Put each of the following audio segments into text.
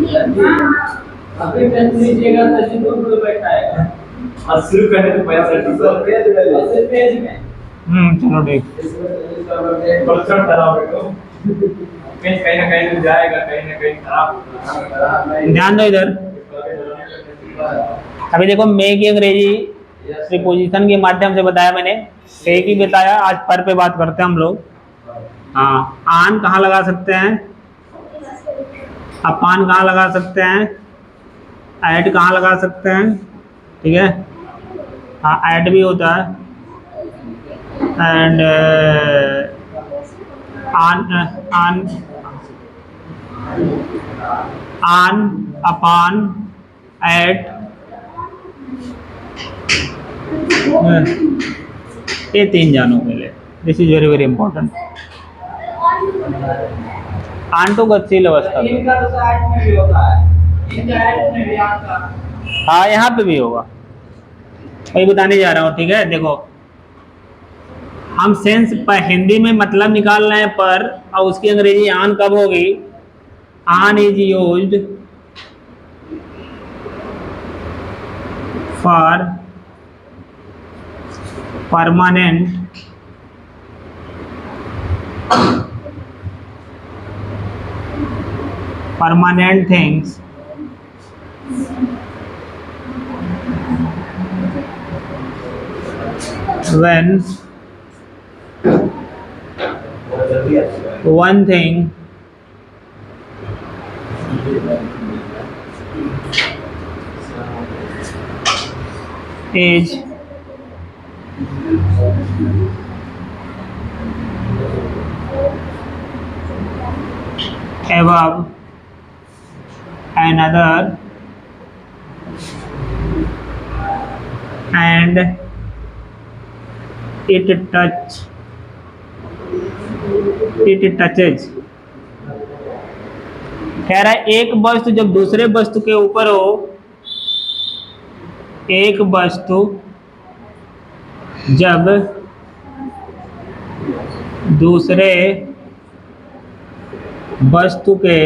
अभी पेन लीजिएगा तो जी दो रुपये बैठाएगा और शुरू करने तो पैसा पेज में चलो ठीक। परसेंट खराब है तो पेज कहीं ना कहीं तो जाएगा, कहीं ना कहीं खराब होगा। ध्यान दो इधर। अभी देखो मे की अंग्रेजी प्रीपोजिशन के माध्यम से बताया मैंने, से की बताया। आज पर पे बात करते हैं हम लोग। हाँ, आन कहाँ लगा सकते हैं, अपान कहाँ लगा सकते हैं, ऐड कहाँ लगा सकते हैं, ठीक है। हाँ, ऐड भी होता है, एंड आन आन अपान ऐड, ये तीन जानो पहले। This is very very important. आन तो गतिशील अवस्था में, इनका तो साइड में भी होता है, इनडायरेक्ट में भी आता है। हाँ यहाँ पे भी होगा, वही बताने जा रहा हूँ, ठीक है। देखो हम सेंस पर हिंदी में मतलब निकाल रहे हैं पर, और उसकी अंग्रेजी आन कब होगी। आन is used for permanent things when one thing is above another and it touches। कह रहा है एक वस्तु जब दूसरे वस्तु के ऊपर हो, एक वस्तु जब दूसरे वस्तु के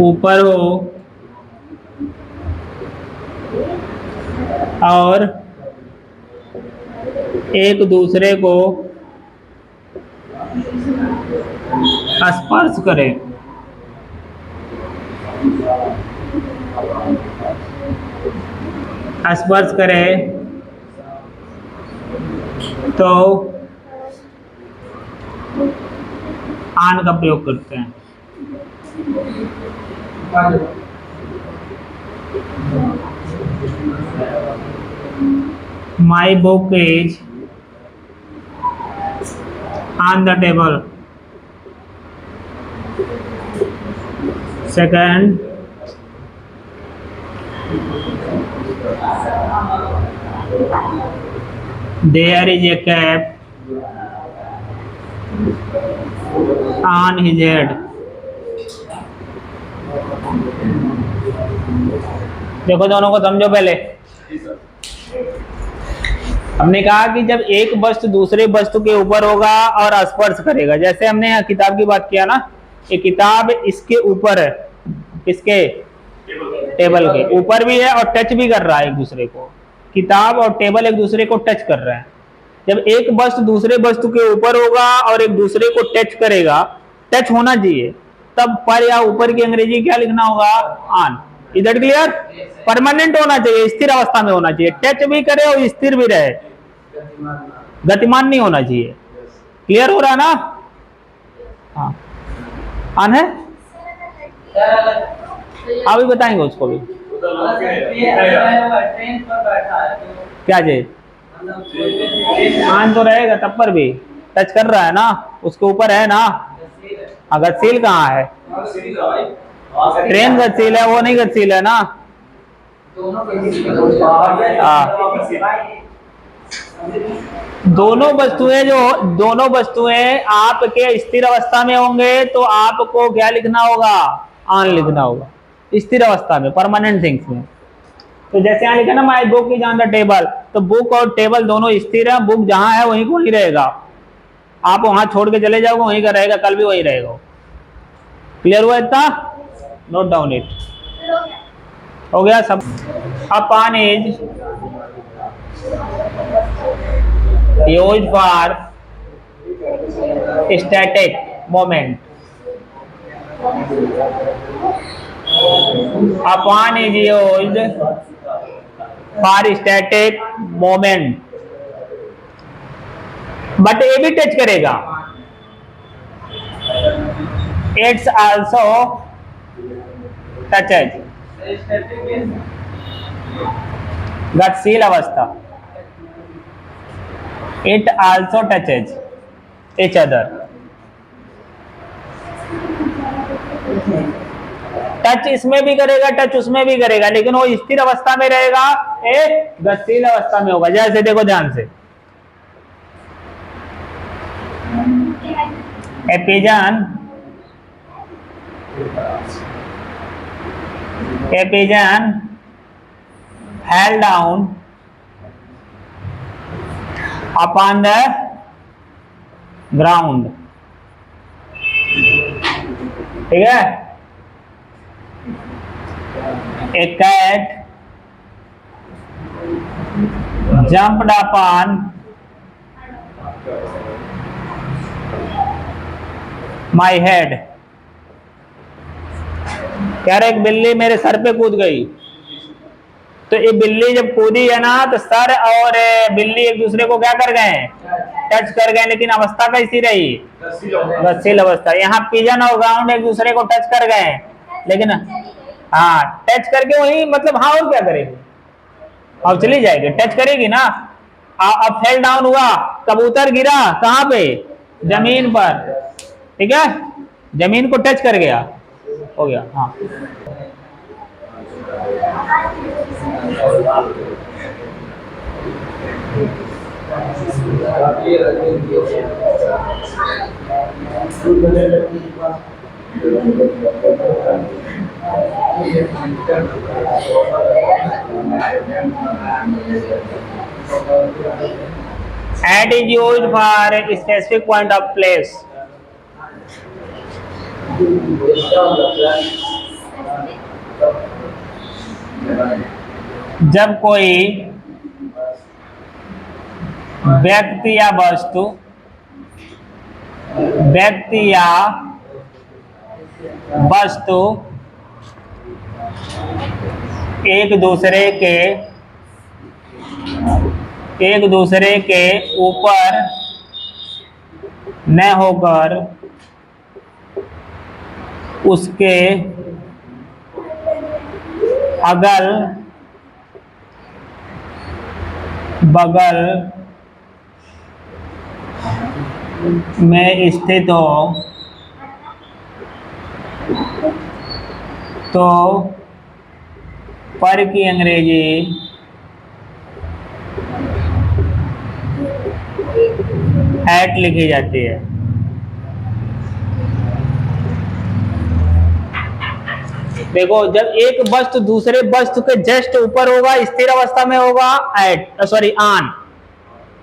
ऊपर हो और एक दूसरे को स्पर्श करे, स्पर्श करे तो आन का प्रयोग करते हैं। My book is on the table। Second, there is a cap on his head। देखो दोनों को समझो पहले। हमने कहा कि जब एक वस्तु दूसरे वस्तु के ऊपर होगा और स्पर्श करेगा, जैसे हमने यहाँ किताब की बात किया ना, ये किताब इसके ऊपर है, किसके, टेबल के ऊपर भी है और टच भी कर रहा है एक दूसरे को। किताब और टेबल एक दूसरे को टच कर रहे हैं। जब एक वस्तु दूसरे वस्तु के ऊपर होगा और एक दूसरे को टच करेगा, टच होना चाहिए, तब पर या ऊपर की अंग्रेजी क्या लिखना होगा, ऑन। इधर क्लियर। परमानेंट होना चाहिए, स्थिर अवस्था में होना चाहिए, टच भी करे और स्थिर भी रहे, गतिमान नहीं होना चाहिए। क्लियर हो रहा ना। हाँ, ऑन है। अभी बताएंगे उसको भी क्या चाहिए। ऑन तो रहेगा तब पर भी, टच कर रहा है ना, उसके ऊपर है ना। गतिशील कहाँ है, ट्रेन गतिशील है, वो नहीं गतिशील है ना। दोनों वस्तुएं आपके स्थिर अवस्था में होंगे तो आपको क्या लिखना होगा, ऑन लिखना होगा, स्थिर अवस्था में, परमानेंट थिंग्स में। तो जैसे यहाँ लिखा ना, my book is on the table, तो बुक और टेबल दोनों स्थिर है, बुक जहां है वहीं को ही रहेगा। आप वहां छोड़ के चले जाओगे वहीं का रहेगा, कल भी वही रहेगा। क्लियर हुआ इतना। Note down it. हो गया सब। Apana is used for static moment. Apana is used for static moment, but ये भी टच करेगा। इट्स आल्सो टचेज, गतिशील अवस्था। It also touches each other। Touch इसमें भी करेगा, टच उसमें भी करेगा, लेकिन वो स्थिर अवस्था में रहेगा, एक गतिशील अवस्था में होगा। जैसे देखो ध्यान से, a pigeon held down upon the ground, ठीक है। A cat jumped upon my head, कह रहे एक बिल्ली मेरे सर पे कूद गई। तो ये बिल्ली जब कूदी है ना, तो सर और बिल्ली एक दूसरे को क्या कर गए, टच कर गए, लेकिन अवस्था कैसी रही, गतिशील अवस्था। यहाँ पिजन और ग्राउंड एक दूसरे को टच कर गए, लेकिन हाँ टच करके वही, मतलब हाँ और क्या करेगी, अब चली जाएगी, टच करेगी ना। अब फेल डाउन हुआ, कबूतर गिरा कहाँ पे, जमीन पर, ठीक है, जमीन को टच कर गया, हो गया। हाँ At is used for a specific point of place। जब कोई व्यक्ति या वस्तु एक दूसरे के ऊपर न होकर उसके अगल बगल में स्थित हो तो पर की अंग्रेजी एट लिखी जाती है। देखो जब एक वस्तु दूसरे वस्तु के जस्ट ऊपर होगा स्थिर अवस्था में होगा एट, सॉरी आन।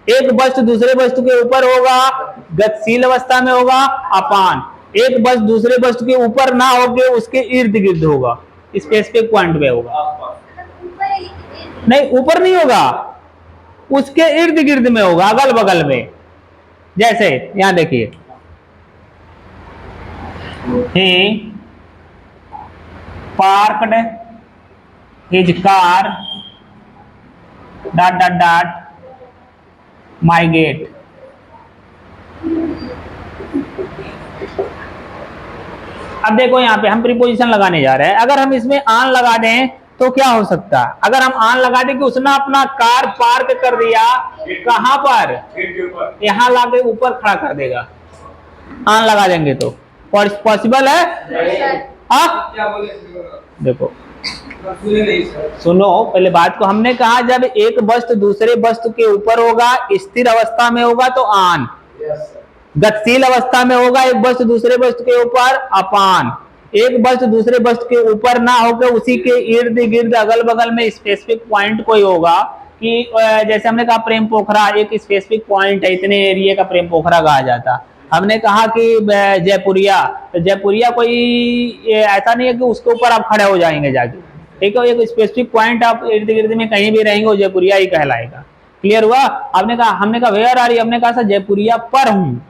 एक वस्तु दूसरे वस्तु के ऊपर होगा गतिशील अवस्था में होगा अपान। एक वस्तु दूसरे वस्तु के ऊपर ना होके उसके इर्द गिर्द होगा, स्पेसिफिक पॉइंट पे होगा। नहीं ऊपर नहीं होगा, उसके इर्द गिर्द में होगा, अगल बगल में। जैसे यहां देखिए, he parked his car dot dot dot my gate। अब देखो यहाँ पे हम प्रीपोजिशन लगाने जा रहे हैं। अगर हम इसमें आन लगा दें तो क्या हो सकता है? अगर हम आन लगा दें कि उसने अपना कार पार्क कर दिया, कहां पर, यहाँ लाके ऊपर खड़ा कर देगा। आन लगा देंगे तो पॉसिबल है? हाँ देखो सुनो पहले बात को। हमने कहा जब एक वस्तु दूसरे वस्तु के ऊपर होगा, स्थिर अवस्था में होगा तो आन, गतिशील अवस्था में होगा एक वस्तु दूसरे वस्तु के ऊपर अपान। एक वस्तु दूसरे वस्तु के ऊपर ना होकर उसी के इर्द गिर्द अगल बगल में स्पेसिफिक पॉइंट कोई होगा, कि जैसे हमने कहा प्रेम पोखरा एक स्पेसिफिक पॉइंट है, इतने एरिया का प्रेम पोखरा कहा जाता। हमने कहा कि जयपुरिया, तो जयपुरिया कोई ऐसा नहीं है कि उसके ऊपर आप खड़े हो जाएंगे जाके, ठीक है। एक स्पेसिफिक पॉइंट आप इर्द गिर्द में कहीं भी रहेंगे वो जयपुरिया ही कहलाएगा। क्लियर हुआ? आपने कहा, हमने कहा वेयर आर यू, हमने कहा सर जयपुरिया पर हूँ।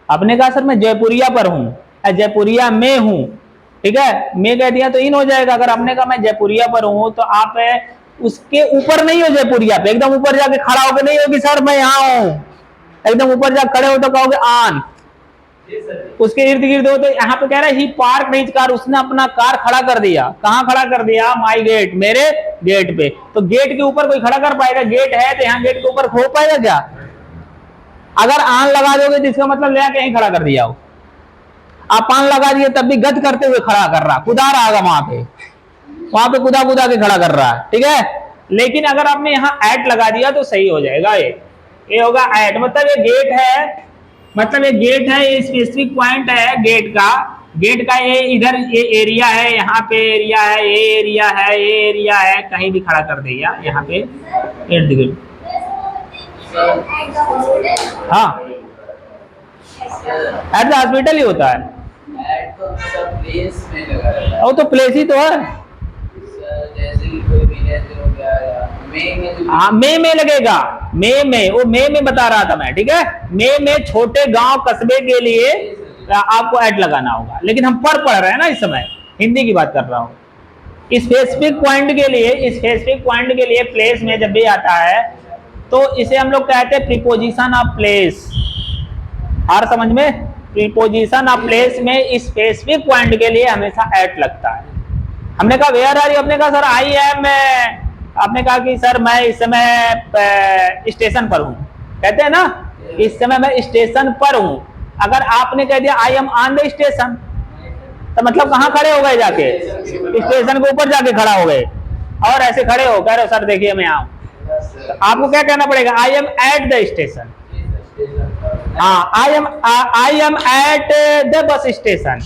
आपने कहा सर मैं जयपुरिया पर हूँ, जयपुरिया में हूँ, ठीक है। मैं कह दिया तो इन हो जाएगा। अगर हमने कहा मैं जयपुरिया पर हूँ तो आप उसके ऊपर नहीं हो, जयपुरिया पे एकदम ऊपर जाके खड़ा होकर नहीं होगी सर मैं यहाँ हूँ, एकदम ऊपर जाकर खड़े हो तो कहोगे आन। उसके इर्द गिर्द हो तो यहाँ पे कह रहा है ही पार्क नहीं कार, उसने अपना कार खड़ा कर दिया। कहाँ खड़ा कर दिया? माई गेट, मेरे गेट पे। तो गेट के ऊपर कोई खड़ा कर पाएगा? गेट है तो यहाँ गेट के ऊपर हो पाएगा क्या? अगर आन लगा दोगे तो इसका मतलब ले कहीं खड़ा कर दिया हो। आप आन लगा दिए तब भी गद करते हुए खड़ा कर रहा, कुदा रहा वहां पे कुदा कुदा के खड़ा कर रहा है, ठीक है। लेकिन अगर आपने यहाँ एट लगा दिया तो सही हो जाएगा। ये होगा एट, मतलब ये गेट है, मतलब ये गेट है, ये स्पेसिफिक पॉइंट है गेट का ये इधर ये एरिया है, यहाँ पे एरिया है, ये एरिया है, ये एरिया है, कहीं भी खड़ा कर दिया यहाँ पे इर्द गिर्द। हाँ एट द हॉस्पिटल ही होता है। वो तो प्लेस ही तो है। हाँ में लगेगा, में वो में बता रहा था मैं, ठीक है। में छोटे गांव कस्बे के लिए आपको ऐड लगाना होगा, लेकिन हम पर पढ़ रहे हैं ना इस समय, हिंदी की बात कर रहा हूँ। स्पेसिफिक पॉइंट के लिए प्लेस में जब भी आता है तो इसे हम लोग कहते हैं प्रीपोजिशन ऑफ प्लेस। और समझ में, प्रीपोजिशन ऑफ प्लेस में स्पेसिफिक पॉइंट के लिए हमेशा एट लगता है। हमने कहा वेयर आर यू, आपने कहा सर आई एम, आपने कहा कि सर मैं इस समय स्टेशन पर हूँ, कहते हैं ना इस समय मैं स्टेशन पर हूँ। अगर आपने कह दिया I am on the station तो मतलब कहाँ खड़े हो गए? जाके स्टेशन के ऊपर जाके खड़ा हो गए। और ऐसे खड़े हो कह रहे सर देखिए मैं आऊँ, तो आपको क्या कहना पड़ेगा? I am at the station. हाँ I am at the bus station.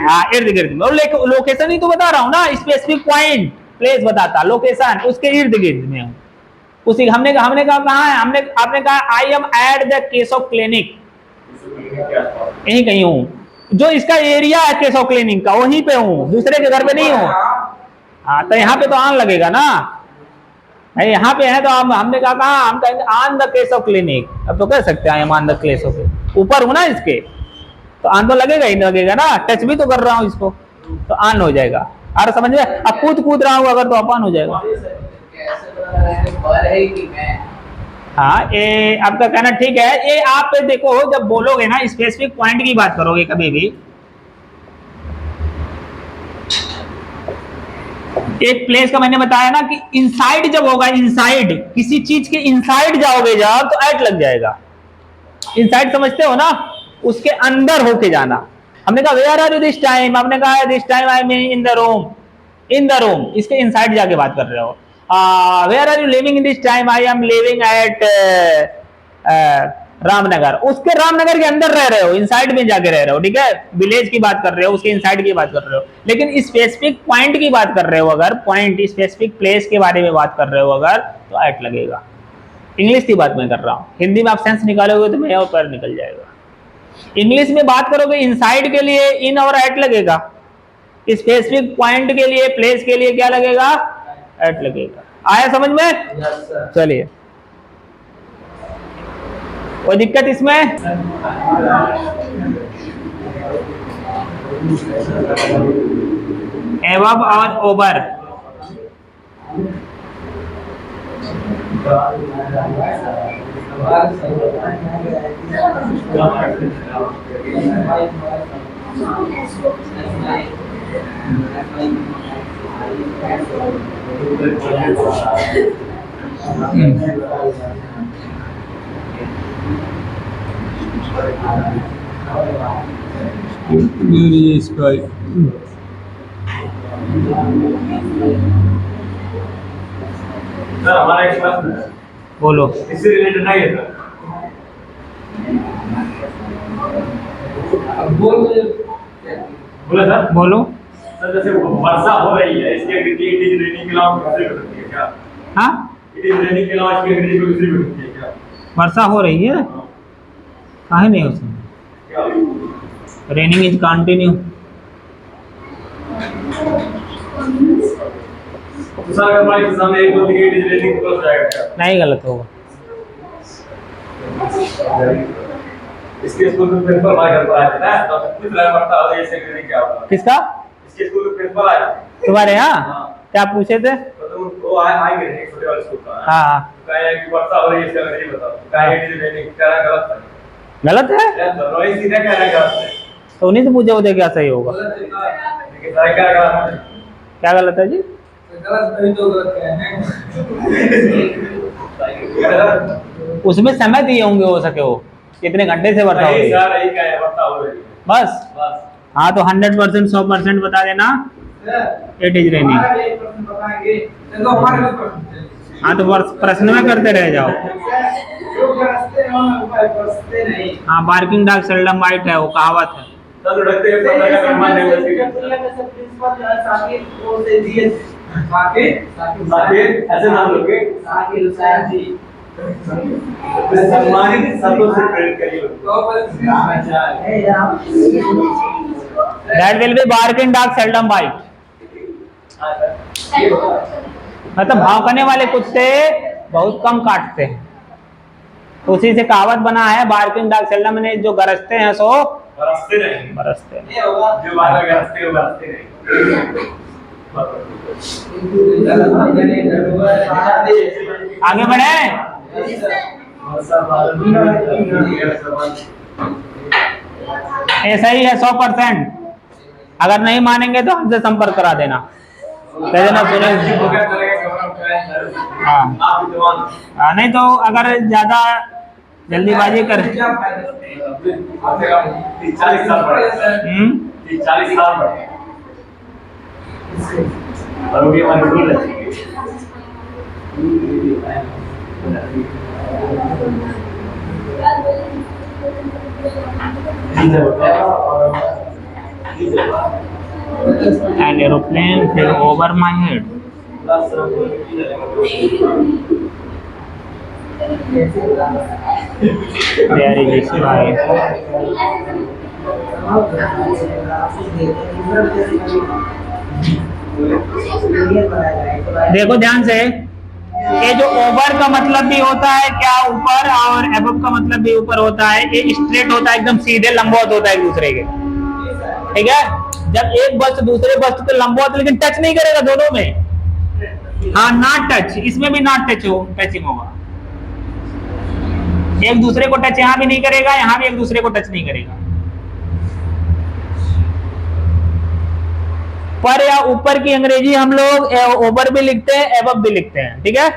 हाँ इर्द गिर्द में, लोकेशन ही तो बता रहा हूँ ना, स्पेसिफिक पॉइंट प्लेस बताता, लोकेशन उसके इर्द गिर्द में हूँ। उसी हमने कहा कहाँ है? आपने कहा आई am at the Keshav clinic, यहीं कहीं हूँ। जो इसका एरिया है केशव क्लिनिक का वहीं पे हूँ, दूसरे के घर पे नहीं हूँ। हाँ तो यहाँ पे तो आन लगेगा ना, यहाँ पे है तो हमने कहा कहाँ? हम कहेंगे ऑन द केशव क्लिनिक। अब तो कह सकते हैं ऑन द केशव के ऊपर हूँ ना इसके, तो आन तो लगेगा ही, लगेगा ना, टच भी तो कर रहा हूँ इसको तो आन हो जाएगा। और समझ में, अब कूद रहा हूँ अगर तो अपान हो जाएगा। हाँ ये आपका कहना ठीक है। ये आप देखो जब बोलोगे ना स्पेसिफिक पॉइंट की बात करोगे कभी भी, एक प्लेस का मैंने बताया ना कि इनसाइड जब होगा, इनसाइड किसी चीज के इनसाइड जाओगे जब तो एट लग जाएगा। इनसाइड समझते हो ना, उसके अंदर होके जाना। हमने कहा where are you this time, आपने कहा this time I am in the room, in the room इसके इनसाइड जाके बात कर रहे हो। Where are you living in this time, I am living at Ramnagar, उसके रामनगर के अंदर रह रहे हो, इनसाइड में जाके रह रहे हो, ठीक है। विलेज की बात कर रहे हो, उसके इनसाइड की बात कर रहे हो। लेकिन स्पेसिफिक पॉइंट की बात कर रहे हो अगर, पॉइंट स्पेसिफिक प्लेस के बारे में बात कर रहे हो अगर, तो एट लगेगा। इंग्लिश की बात मैं कर रहा हूँ, हिंदी में आप सेंस निकालोगे तो मैं और पर निकल जाएगा। इंग्लिश में बात करोगे इनसाइड के लिए इन और एट लगेगा, स्पेसिफिक पॉइंट के लिए प्लेस के लिए क्या लगेगा? एट लगेगा। आया समझ में? चलिए कोई दिक्कत इसमें? एबव और ओवर, स्काई सर हमारा एक प्रश्न है, बोलो। इससे रिलेटेड नहीं है सर। बोले सर, बोलो सर जैसे वर्षा हो रही है, इसके इट इज रेनिंग के अलावा दूसरी हो सकती है क्या? हाँ इट इज रेनिंग के अलावा इसकी अंग्रेजी में दूसरी हो सकती है क्या? वर्षा हो रही है, काहे नहीं उसमें क्या रेनिंग इज कंटिन्यू। तो सर अगर हमारे एग्जाम में एक दो डिग्री रेटिंग ऊपर हो जाएगा क्या? नहीं, गलत होगा। इसके स्कूल में प्रिंसिपल हमारे घर पर आए थे ना, तो कुछ लगा पड़ता है ये सेक्रेटरी क्या होगा। किसका? इसके स्कूल में प्रिंसिपल आए थे। तुम्हारे यहाँ? हाँ। क्या पूछे थे? तो वो आएंगे नहीं छोटे वाले स्कूल का। हाँ। कहे कि वर्षा हो रही है, इसका नहीं बताओ। कहे डिग्री रेटिंग कह रहा है गलत है। गलत है? यार दोनों ही सीधे कह रहे हैं गलत है। तो उन्हीं से पूछे होते क्या सही होगा। लेकिन सर क्या गलत है? क्या गलत है जी? गलत नहीं तो गलत कह रहे हैं। उसमें समय दिए होंगे, हो सके वो कितने घंटे से वर्षा हो रही है। सर यही कह है वर्षा हो रही है। बस बस हाँ, तो 100% 100% बता देना इट इज रेनिंग। हाँ, तो प्रश्न में करते रह जाओ। हाँ, बार्किंग डॉग सेल्डम बाइट है, वो कहावत है। सर लड़ते हैं पता का सम्मान नहीं होती है। साकिब ऐसे नाम लोगे सम्मानित सबको से प्रेरित करिए। That will be barking dog seldom bite. मतलब भौंकने वाले कुत्ते बहुत कम काटते हैं, तो उसी से कहावत बना है बार्किंग डॉग सेल्डम, ने जो गरजते हैं सो बरसते नहीं। बरसते हैं। जो बात गरजते हो बरसते नहीं। आगे बढ़े। ऐसा ही है 100%। अगर नहीं मानेंगे तो हमसे संपर्क करा देना, कह देना सुने। हाँ, नहीं तो अगर ज्यादा जल्दीबाजी कर 40 साल पड़े। 40 साल पड़े। और वो भी हमारे भूल रहे। An aeroplane flew over my head. There is a sky. देखो ध्यान से, ये जो ओवर का मतलब भी होता है क्या ऊपर, और एबव का मतलब भी ऊपर होता है। ये स्ट्रेट होता है, एकदम सीधे लंबवत होता है एक दूसरे के, ठीक है। जब एक वस्तु दूसरे वस्तु के लंबवत, लेकिन टच नहीं करेगा दोनों में। हाँ, नॉट टच, इसमें भी नॉट टच हो, टचिंग होगा। एक दूसरे को टच यहाँ भी नहीं करेगा, यहाँ भी एक दूसरे को टच नहीं करेगा। पर या ऊपर की अंग्रेजी हम लोग ओवर भी लिखते हैं, एबव भी लिखते हैं, ठीक है।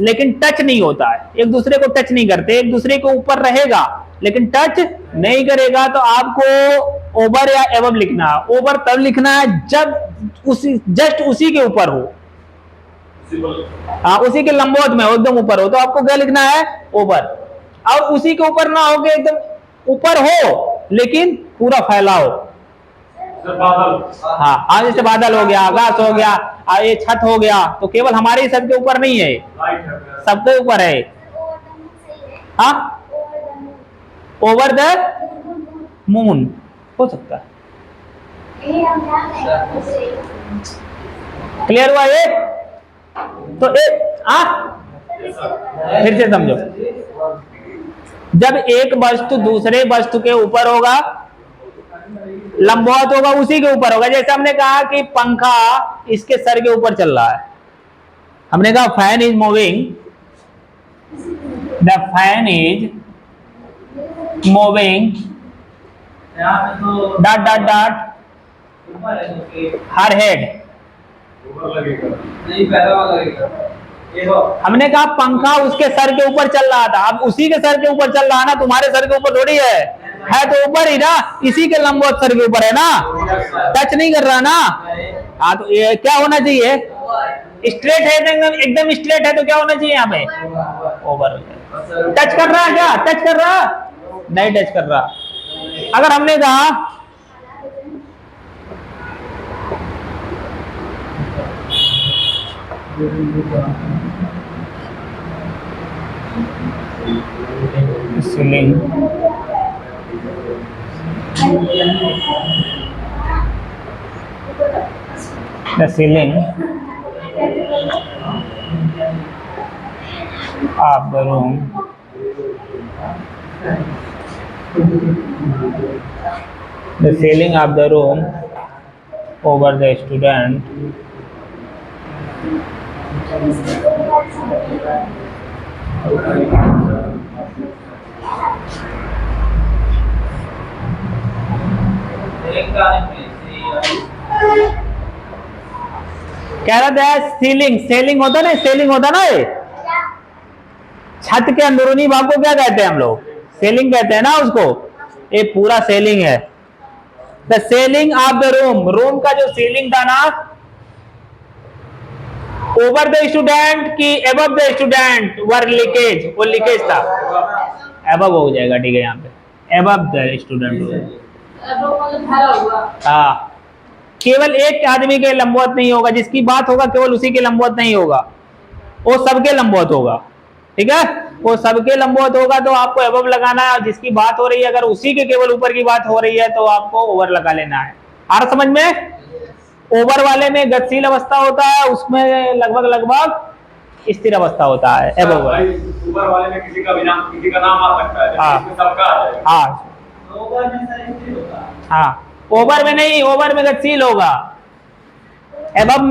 लेकिन टच नहीं होता है, एक दूसरे को टच नहीं करते। एक दूसरे के ऊपर रहेगा लेकिन टच नहीं करेगा। तो आपको ओवर या एबव लिखना है। ओवर तब लिखना है जब उसी जस्ट उसी के ऊपर हो, हाँ, उसी के लंबवत में हो, एकदम ऊपर हो, तो आपको क्या लिखना है? ओवर। और उसी के ऊपर ना हो के एकदम ऊपर हो लेकिन पूरा फैला हो। हाँ, आज जैसे बादल हो गया, आकाश हो गया, ये छत हो गया, तो केवल हमारे ही छत के ऊपर नहीं है, सबके ऊपर है। हाँ, ओवर द मून हो सकता है। क्लियर हुआ ये? तो फिर से समझो, जब एक वस्तु दूसरे वस्तु के ऊपर होगा, लंबवत होगा, उसी के ऊपर होगा। जैसे हमने कहा कि पंखा इसके सर के ऊपर चल रहा है, हमने कहा fan is moving, the fan is moving dot dot dot her head. हमने कहा पंखा उसके सर के ऊपर चल रहा था, अब उसी के सर के ऊपर चल रहा है ना, तुम्हारे सर के ऊपर थोड़ी है तो ऊपर ही ना, इसी के लंबवत सर के ऊपर है ना, टच नहीं कर रहा ना। हाँ, तो ये क्या होना चाहिए? स्ट्रेट है, एकदम स्ट्रेट है, तो क्या होना चाहिए यहाँ पे? ओवर। टच कर रहा है क्या? टच कर रहा? नहीं टच कर रहा। अगर हमने कहा ceiling The ceiling of the room over the student कह रहा था सीलिंग सेलिंग होता ना, सेलिंग होता ना, ये छत के अंदरूनी भाग को क्या कहते हैं हम लोग? सेलिंग कहते हैं ना उसको। ये पूरा सेलिंग है। The selling of the room, room का जो सीलिंग था ना, ओवर द स्टूडेंट की above the student were leakage, वो लीकेज था। एबव हो जाएगा, ठीक है, यहाँ पे एबव द स्टूडेंट। हाँ, केवल एक आदमी के लंबवत नहीं होगा, जिसकी बात होगा केवल उसी के लंबवत नहीं होगा, वो सबके लंबवत होगा, ठीक है, वो सबके लंबवत होगा। तो आपको एबव लगाना है, और जिसकी बात हो रही है अगर उसी के केवल ऊपर की बात हो रही है तो आपको ओवर लगा लेना है। आ रहा समझ में? ओवर वाले में गतिशील अवस्था होता है, उसमें लगभग स्थिर अवस्था होता है। एबव ऊपर वाले में किसी का नाम आ सकता है, सबका आ जाएगा। हाँ हाँ, ओवर में नहीं, ओवर में गतिशील होगा, एबव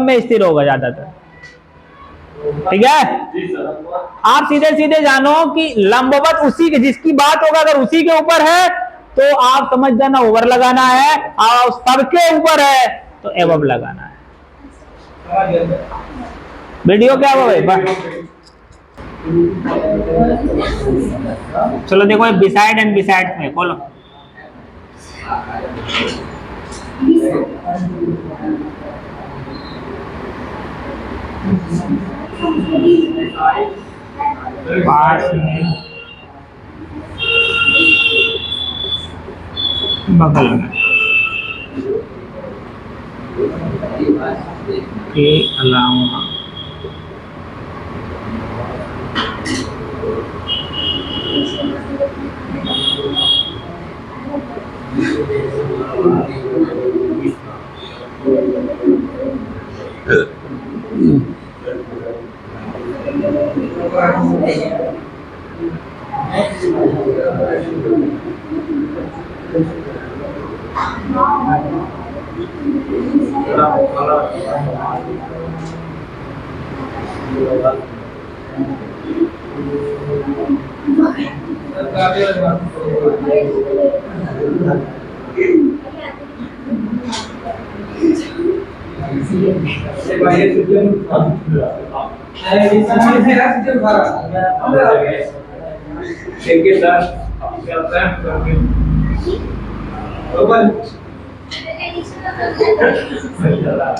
में स्थिर होगा ज्यादातर, ठीक है। आप सीधे सीधे जानो कि लंबवत उसी के, जिसकी बात होगा अगर उसी के ऊपर है तो आप समझ जाना ओवर लगाना है, और सबके ऊपर है तो एबव लगाना है। वीडियो क्या हुआ भाई? चलो देखो, बिसाइड एंड बिसाइड में खोलो। पास में, बगल में, के अलावा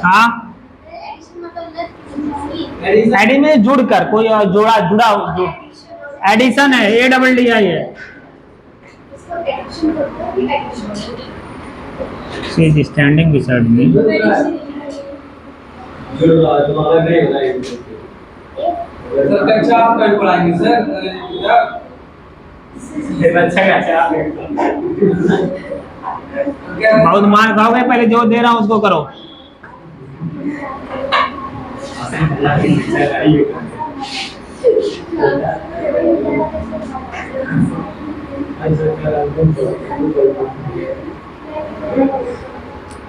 हाँ, एडी में जुड़कर कोई जुड़ा एडिशन है, ADDI है। She is standing beside me. बहुत मार खाओगे, पहले जो दे रहा हूँ उसको करो।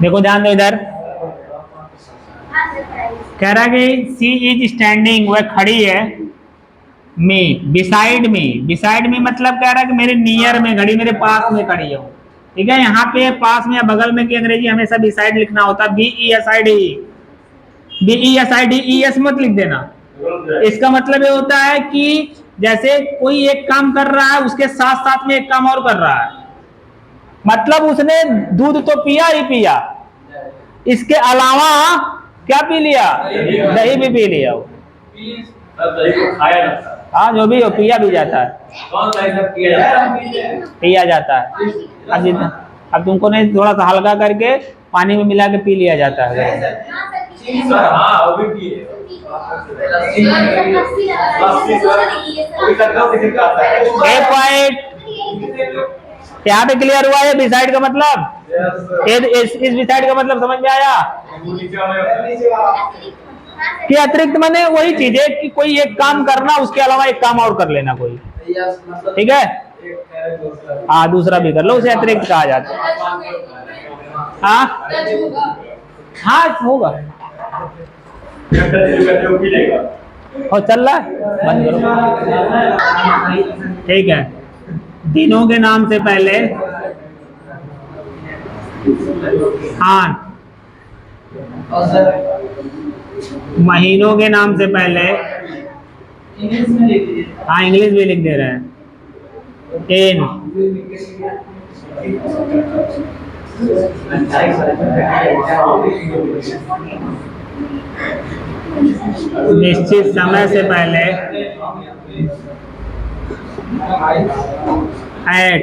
देखो ध्यान दो इधर, कह रहा कि सी इज स्टैंडिंग, वह खड़ी है, मी बिसाइड मी, बिसाइड मी मतलब कह रहा है कि मेरे नियर में खड़ी, मेरे पास में खड़ी है, ठीक है। यहाँ पे पास में या बगल में की अंग्रेजी हमेशा बिसाइड लिखना होता है, BESID, BESID, ES मत लिख देना। इसका मतलब ये होता है कि जैसे कोई एक काम कर रहा है, उसके साथ साथ में एक काम और कर रहा है, मतलब उसने दूध तो पिया ही पिया, इसके अलावा क्या पी लिया? दही भी पी लिया। हाँ, जो भी हो, पिया भी जाता है, पिया जाता है। अब तुमको नहीं, थोड़ा सा हल्का करके पानी में मिला के पी लिया जाता है। यहाँ पे क्लियर हुआ है बिसाइड का मतलब? इस बिसाइड का मतलब समझ में आया कि अतिरिक्त माने वही चीज है कि कोई एक काम करना उसके अलावा एक काम और कर लेना कोई, ठीक है। हाँ दूसरा भी कर लो, उसे अतिरिक्त कहा जाता है। हाँ हाँ होगा और चल रहा है, बंद करो। ठीक है, दिनों के नाम से पहले आन, महीनों के नाम से पहले, हाँ इंग्लिश भी लिख दे रहे हैं, इन, निश्चित समय से पहले, एट,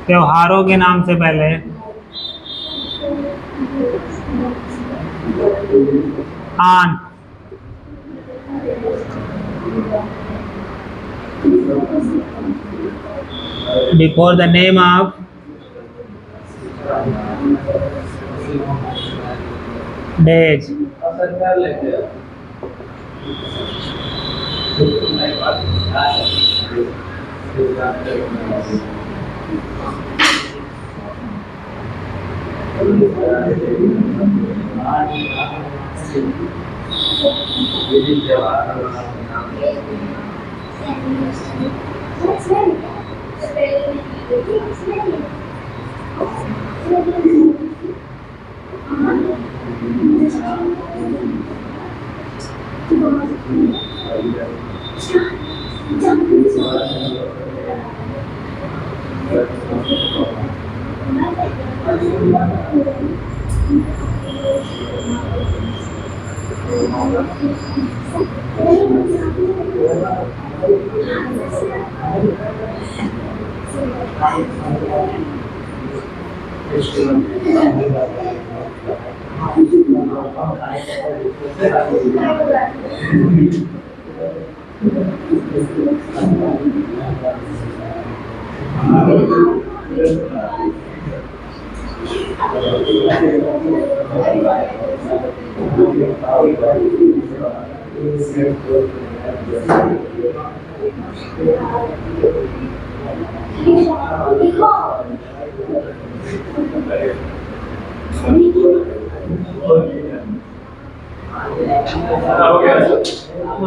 त्योहारों के नाम से पहले, आन, before the name of days,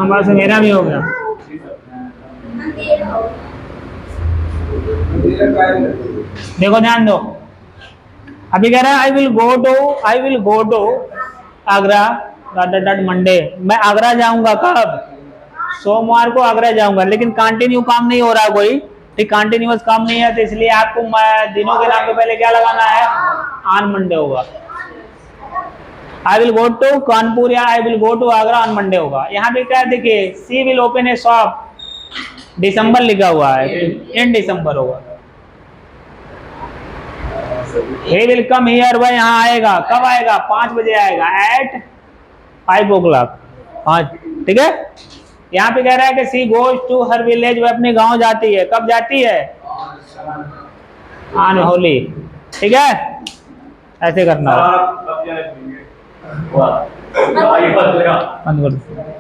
बस मेरा भी हो गया। देखो ध्यान दो, अभी कह रहा है I will go to Agra Monday. मैं आगरा जाऊंगा कब? सोमवार को आगरा जाऊंगा, लेकिन कंटिन्यू काम नहीं हो रहा कोई, ठीक कंटिन्यूअस काम नहीं है, तो इसलिए आपको दिनों के नाम के पहले क्या लगाना है? ऑन मंडे होगा। I will go to Kanpur या I will go to Agra on Monday होगा। यहाँ पे क्या देखिए, she will open a shop, दिसंबर लिखा हुआ है, इन दिसंबर होगा। he will come here, वह यहाँ आएगा, कब आएगा? 5 बजे आएगा, at 5 o'clock, 5, ठीक है। यहाँ पे कह रहा है कि she goes to her village, वह अपने गांव जाती है, कब जाती है? ऑन होली, ठीक है। ऐसे करना, बंद कर दो।